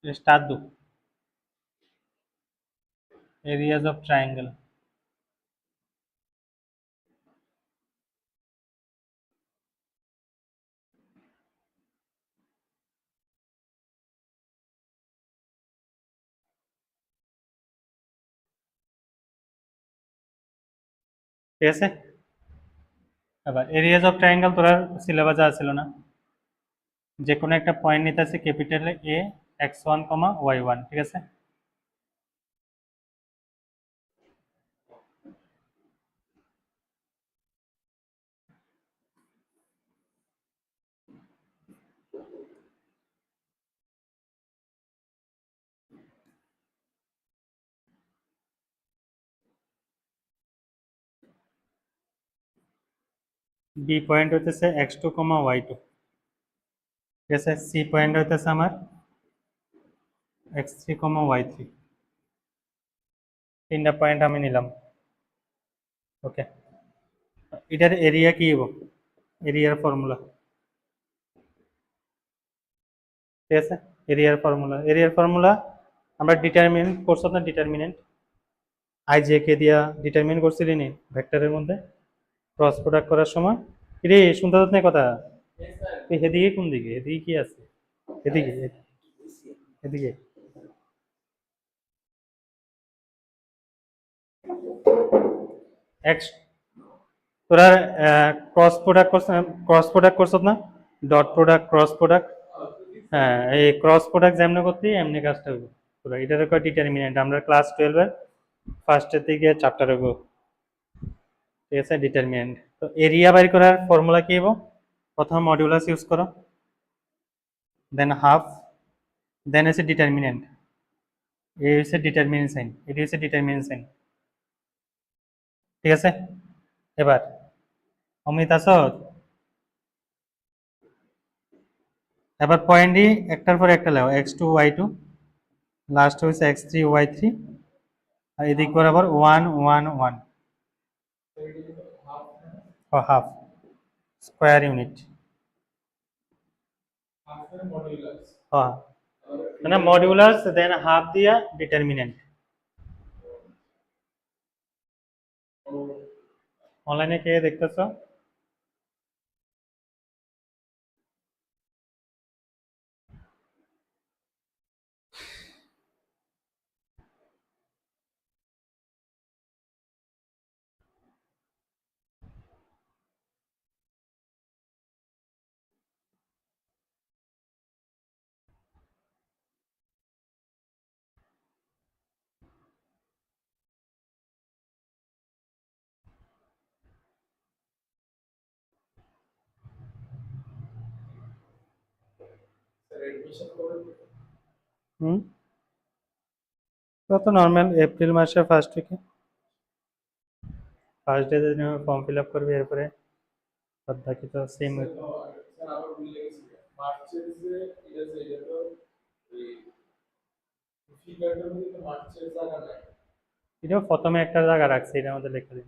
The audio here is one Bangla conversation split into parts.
स्टार्ट दो एरियाज ऑफ ट्रायंगल ঠিক আছে আবার এরিয়াজ অফ ট্রায়াঙ্গেল তোরা সিলেবাসে আসছিল না যে কোনো একটা পয়েন্ট নিতে আছে ক্যাপিটাল এ x1 y1 ঠিক আছে বি পয়েন্ট হইতেছে x2 y2 ঠিক আছে সি পয়েন্ট হইতেছে আমার x3 y3 তিনটা পয়েন্ট আমি নিলাম ওকে এটার এরিয়া কি হবো এরিয়ার ফর্মুলা ঠিক আছে এরিয়ার ফর্মুলা আমরা ডিটারমিনেন্ট করছো না ডিটারমিনেন্ট আই জে কে দিয়া ডিটারমিন করছিলি নি ভেক্টরের মধ্যে ক্রস প্রোডাক্ট করার সময় রে শুনতে পাচ্ছ না কথা তুই এদিকে কোন দিকে এদিকে কি আছে এদিকে এদিকে এক্স তোরা ক্রস প্রোডাক্ট করছ না ডট প্রোডাক্ট ক্রস প্রোডাক্ট হ্যাঁ এই ক্রস প্রোডাক্ট যেমনি করতে এমনি কাজটা হইব পুরো এটার একটা ডিটারমিনেন্ট আমরা ক্লাস 12 এর ফার্স্টের দিকে চ্যাপ্টার হইব ঠিক আছে ডিটারমিনেন্ট তো এরিয়া বাইর করার ফর্মুলা কি হইব প্রথম মডিউলাস ইউজ করো দেন হাফ দেন হচ্ছে ডিটারমিনেন্ট এই হচ্ছে ডিটারমিনেন্ট সাইন এটি হচ্ছে ডিটারমিনেন্ট সাইন ঠিক আছে এবার অমিত আছো এবার পয়েন্টই একটার পর একটা লাও x2 y2 লাস্ট হচ্ছে x3 y3 আর এদিক বরাবর 1 1 1 ও হাফ স্কয়ার ইউনিট হ্যাঁ মানে মডিউলাস দেন হাফ দিয়া ডিটারমিনেন্ট অনলাইনে কে দেখতেছো হুম তো নর্মাল এপ্রিল মাসের ফার্স্ট উইকে ফার্স্ট ডে দিন ফর্ম ফিল আপ করবে এরপরে বাদ বাকি তো সেম এটাও প্রথমে একটা জায়গা রাখছে এটার মধ্যে লেখা দিন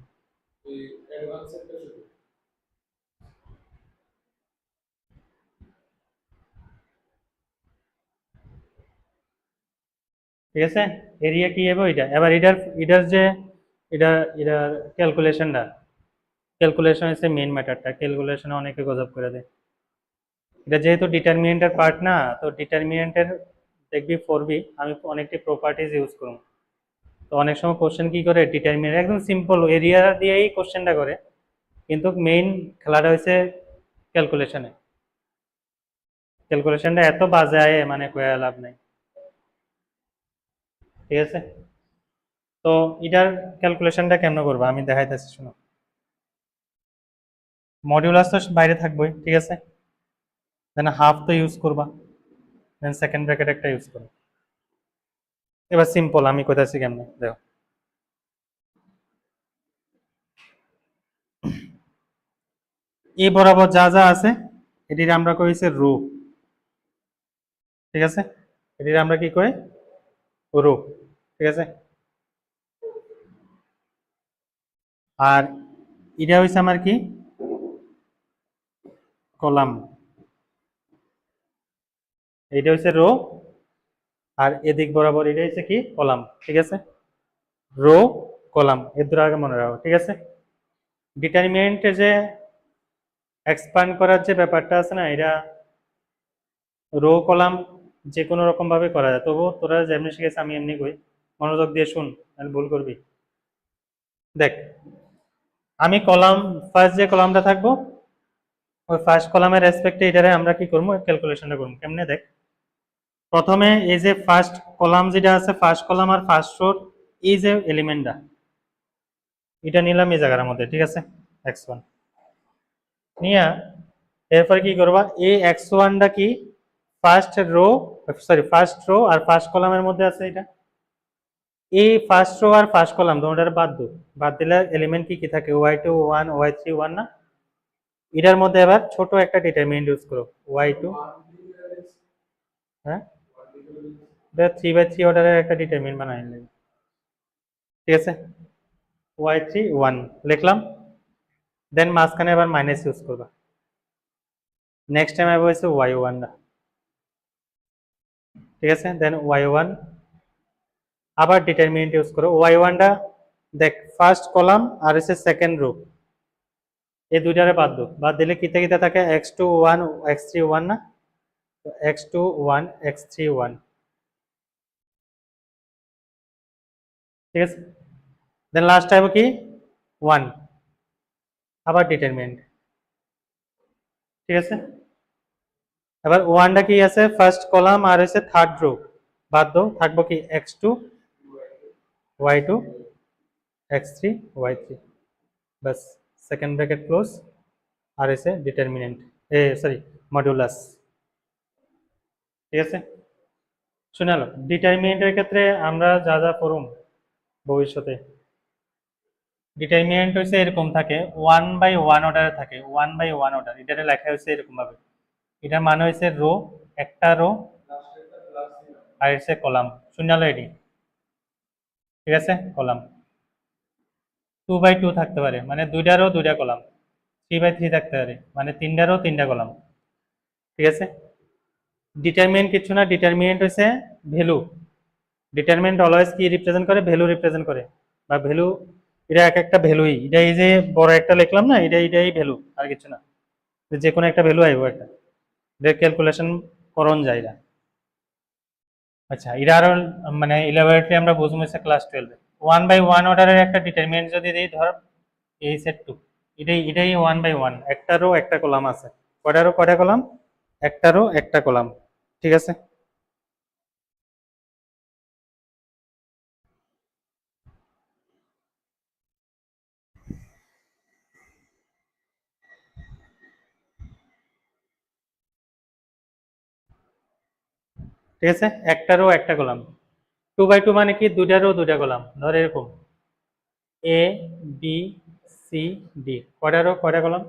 ঠিক আছে এরিয়া কি হবে এটা এবার এটার যে এটার ক্যালকুলেশন হচ্ছে মেইন ম্যাটারটা ক্যালকুলেশনে অনেকে গজব করে দেয় এটা যেহেতু ডিটারমিনেন্টের পার্ট না তো ডিটারমিনেন্টের দেখবি পড়বি আমি অনেকটি প্রপার্টিজ ইউজ করব তো অনেক সময় কোশ্চেন কি করে ডিটারমিনেন্ট একদম সিম্পল এরিয়া দিয়েই কোশ্চেনটা করে কিন্তু মেইন খেলাটা হচ্ছে ক্যালকুলেশনে ক্যালকুলেশনটা এত বাজে আয় মানে কয়া লাভ নাই ঠিক আছে তো এটার ক্যালকুলেশনটা কেমন করবো আমি দেখাইতেছি শুনো মডিউলাস তো বাইরে থাকবোই ঠিক আছে দেন হাফ তো ইউজ করবা দেন সেকেন্ড ব্র্যাকেট একটা ইউজ করো এবার সিম্পল আমি কইতাছি কেমনে দেখো এই বরাবর যা যা আছে এটির আমরা কইছে রো ঠিক আছে এটির আমরা কি কই রো ঠিক আছে আর এটা হইছে আমার কি কলাম এইটা হচ্ছে রো আর এদিক বরাবর এটা হচ্ছে কি কলাম, ঠিক আছে, রো কলাম, এর দ্বারা আগে মনে রাখো, ঠিক আছে। ডিটারমিনেন্টে যে এক্সপ্যান্ড করার যে ব্যাপারটা আছে না, এটা রো কলাম যে কোনো রকম ভাবে করা যায়, তবু তোরা যেমনি শিখেছে আমি এমনি কই, মনোযোগ দিয়ে শুন, আমি ভুল করবি। দেখ, আমি কলাম, ফার্স্ট যে কলামটা থাকবো ওই ফার্স্ট কলামের রেসপেক্টে এটারে আমরা কি করবো, ক্যালকুলেশনটা করবো কেমনে। দেখ, প্রথমে এই যে ফার্স্ট কলাম যেটা আছে, ফার্স্ট কলাম আর ফার্স্ট রোর এই যে এলিমেন্টটা, এটা নিলাম এই জায়গার মধ্যে, ঠিক আছে, x1 নিয়া এরপর কি করবা, এই x1টা কি first row, sorry first row আর ফার্স্ট কলামের মধ্যে আছে এটা, এই ফার্স্ট রো আর ফার্স্ট কলাম দুটোর বাদ দাও, বাদ দিলে এলিমেন্ট কি কি থাকে, y2 1 y3 1 না, এটার মধ্যে আবার ছোট একটা ডিটারমিনেন্ট ইউজ করো y2, হ্যাঁ এটা 3/3 অর্ডারের একটা ডিটারমিনেন্ট বানাই নিলাম, ঠিক আছে, y3 1 লিখলাম, দেন মাঝখানে আবার মাইনাস ইউজ করবা, নেক্সট টাইম আবার হচ্ছে y1 না, ঠিক আছে, দেন y1 আবার ডিটারমিনেন্ট ইউজ করো, y1টা দেখ ফার্স্ট কলাম আর হচ্ছে সেকেন্ড রো এই দুইটারে বাদ দাও, বাদ দিলে কিতে কিতে থাকে x2 1 x3 1 না, x2 1 x3 1, ঠিক আছে, দেন লাস্ট টাইম কি 1 আবার ডিটারমিনেন্ট, ঠিক আছে। এবার ওয়ানটা কি আছে ফার্স্ট কলাম আর হচ্ছে থার্ড রো, বাদ দাও, থাকবো কি x2 y2 x3 y3, বাস, সেকেন্ড ব্র্যাকেট ক্লোজ, আর এসে ডিটারমিনেন্ট, সরি মডুলাস, ঠিক আছে। শুনে আলো, ডিটারমিনেন্টের ক্ষেত্রে আমরা যা যা করুম ভবিষ্যতে, ডিটারমিনেন্ট হচ্ছে এরকম থাকে 1/1 অর্ডারে থাকে, 1/1 অর্ডার, এটা লেখা হয়েছে এরকম ভাবে, এটা মানে হয়েছে রো, একটা রো আর হচ্ছে কলাম, শুনে আলো এটি, ঠিক আছে, কলাম 2/2 থাকতে পারে মানে দুইটারও দুইটা কলাম, 3/3 থাকতে পারে মানে তিনটারও তিনটা কলাম, ঠিক আছে। ডিটারমিনেন্ট কিছু না, ডিটারমিনেন্ট হচ্ছে ভ্যালু, ডিটারমিনেন্ট অলওয়েজ কি রিপ্রেজেন্ট করে, ভ্যালু রিপ্রেজেন্ট করে, বা ভ্যালু, এটা এক একটা ভ্যালুই, এটা এই যে বড় একটা লিখলাম না, এটাই ভ্যালু আর কিছু না, যে কোনো একটা ভ্যালু আইব একটা, এটা ক্যালকুলেশন করণ যায় না। আচ্ছা, এটা আরো মানে ইলাবোরেটলি আমরা বুঝবো হচ্ছে ক্লাস 12 1/1 অর্ডারের একটা ডিটারমিনেন্ট যদি দিই, ধর এই সেট 2, এটাই 1/1, একটারও একটা কলাম আছে, কয়টারও কয়টা কলাম, একটারও একটা কলাম, ঠিক আছে। ঠিক আছে, একটারও একটা কলাম, 2/2 মানে কি দুইটারও দুইটা কলাম, ধর এরকম এ বি সি ডি, কয়টারও কয়টা কলাম,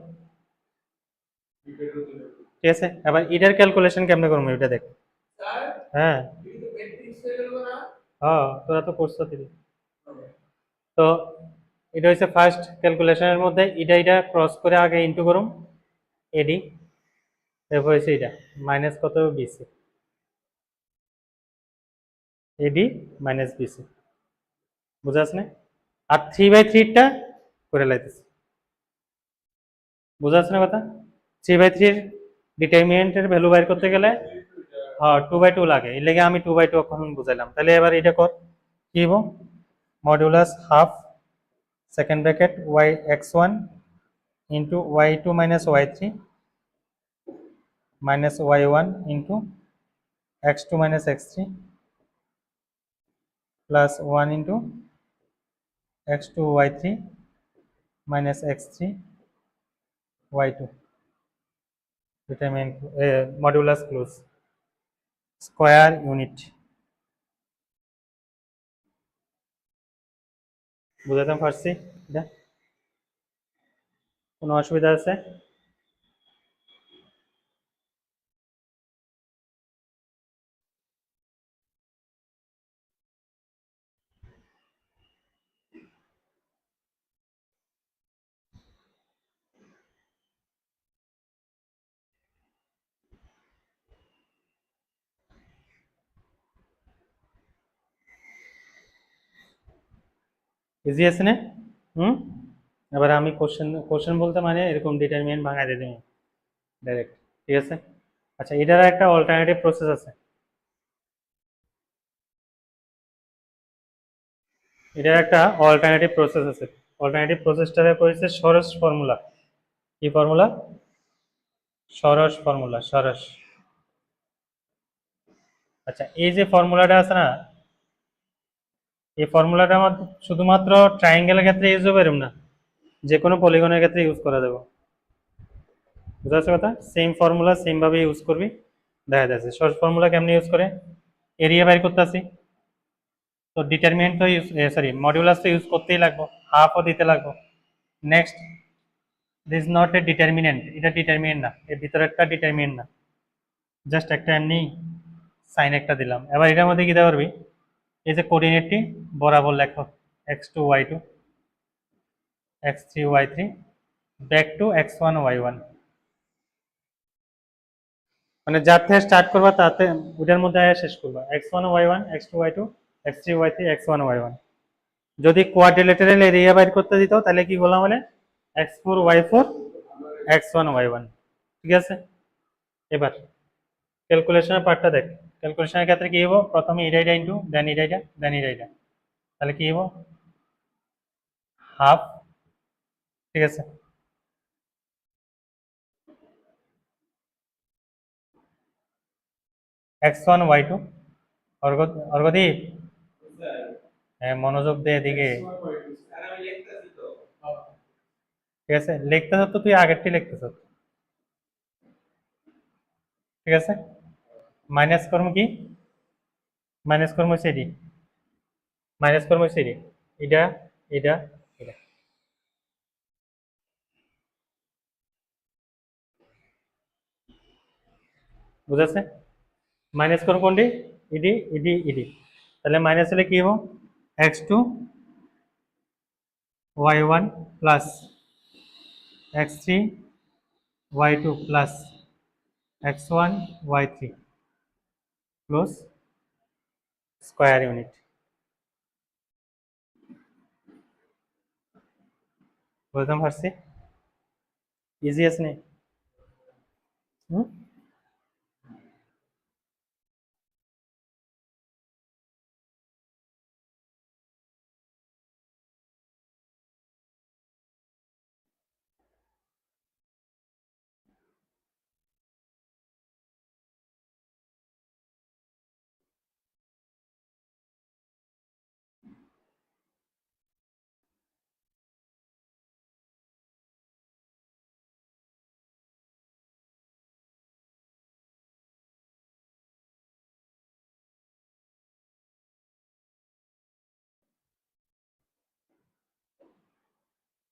ঠিক আছে। এবার এটার ক্যালকুলেশন কেমনে করবো এটা দেখ, হ্যাঁ হ্যাঁ তোরা তো করছো তিনি, তো এটা হচ্ছে ফার্স্ট ক্যালকুলেশনের মধ্যে, এটা ক্রস করে আগে ইনটু করুম এডি, এরপর হচ্ছে এটা মাইনাস কত বিসি, এডি মাইনাস বিসি, বুঝাস না, আর 3/3টা করে লাইতেছে, বুঝাস না কথা, 3/3 ডিটারমিনেন্টের ভ্যালু বাইর করতে গেলে হ্যাঁ 2/2 লাগে, এর লেগে আমি 2/2 এখন বুঝাইলাম, তাহলে এবার এটা কর কি হবো, modulus half second bracket y x1 into y2 minus y3 minus y1 into x2 minus x3 plus 1 into x2 y3 minus x3 y2, determinant modulus close, square unit, বুঝাতে পারছি এটা, কোনো অসুবিধা আছে? ইজি আছে না? হুম। এবার আমি কোশ্চেন বলতে মানে এরকম ডিটারমিনেন্ট ভাঙাই দিয়ে দিই ডাইরেক্ট, ঠিক আছে? আচ্ছা, এটার একটা অল্টারনেটিভ প্রসেস আছে। এটার একটা অল্টারনেটিভ প্রসেস আছে। অল্টারনেটিভ প্রসেসটারে করেছে সরস ফর্মুলা। কি ফর্মুলা? সরস ফর্মুলা, সরস। আচ্ছা, এই যে ফর্মুলাটা আছে না, এই ফর্মুলাটা আমার শুধুমাত্র ট্রায়াঙ্গেলের ক্ষেত্রে ইউজ হবে এরকম না, যে কোনো পলিগনের ক্ষেত্রে ইউজ করা যাবে। বুঝা যাচ্ছে কথা? সেম ফর্মুলা সেম ভাবে ইউজ করবি। দেখা যাচ্ছে সরস ফর্মুলা কেমনে ইউজ করে, এরিয়া বাইর করতে আসি, তো ডিটারমিনেন্ট তো ইউজ, সরি মডিউলাস তো ইউজ করতেই লাগবে, হাফও দিতে লাগবে। Next, this not a determinant, এটা ডিটারমিনেন্ট না, এর ভিতরে একটা ডিটারমিনেন্ট না, জাস্ট একটা এমনি সাইন একটা দিলাম। এবার এটার মধ্যে কি দিতে পারবি, এই যে কোঅর্ডিনেটটি বরাবর লেখো, x2 y2, x3 y3, back to x1 y1, মানে যার থেকে স্টার্ট করবা তাতে ওটার মধ্যে আয়া শেষ করবা, x1 y1, x2 y2, x3 y3, x1 y1। যদি কোয়াড্রিলেটারাল এরিয়া বাইর করতে দিত তাহলে কি বললাম মানে x4 y4, x1 y1, ঠিক আছে? এবার ক্যালকুলেশনের পার্টটা দেখ। ক্যালকুলেশনের ক্ষেত্রে কি হবো, প্রথমে এটা ইন্টু দেন এটা দেন এটা, তাহলে কি হবো, হাফ, ঠিক আছে? x1 y2, অর্গদীপ, হ্যাঁ মনোযোগ দে এদিকে, ঠিক আছে? লিখতে হতো তুই আগেরটি লিখতেছ, ঠিক আছে? মাইনাস কর্ম কি, মাইনাস কর্ম সেডি, মাইনাস কর্ম সেডি, এটা এটা এটা, বুঝাচ্ছে? মাইনাস কর্ম কোনটি, ইডি ইডি ইডি, তাহলে মাইনাস হলে কি হবো, x2 y1 plus x3 y2 plus x1 y3 close square unit. বুঝতে পারছি? ইজি আছে নি? হুম।